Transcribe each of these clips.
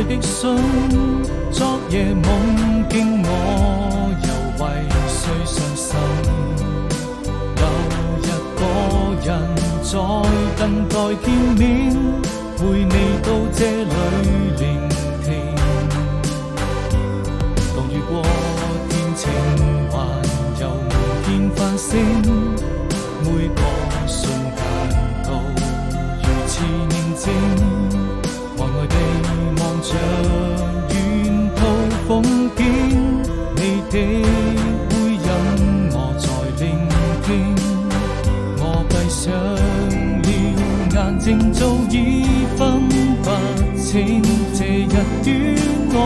的信，昨夜夢見我又為誰傷心，留一個人在等待見面，陪你到這裏聆聽，當雨過天晴還有無見繁星，每個瞬間都如此寧靜，呆呆地望着沿途風景，你的回音我在聆聽，我閉上了眼睛早已分不清，這一段愛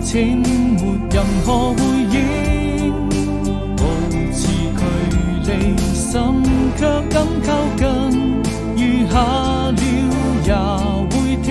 情沒任何回應，保持距離心卻敢靠近，餘下了也會聽。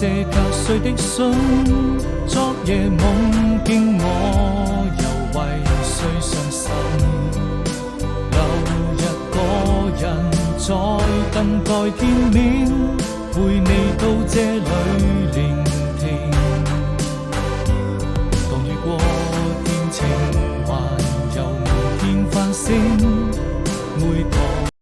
寫給誰的信，昨夜夢見我又為誰傷心，留一個人在等待見面，陪你到這裏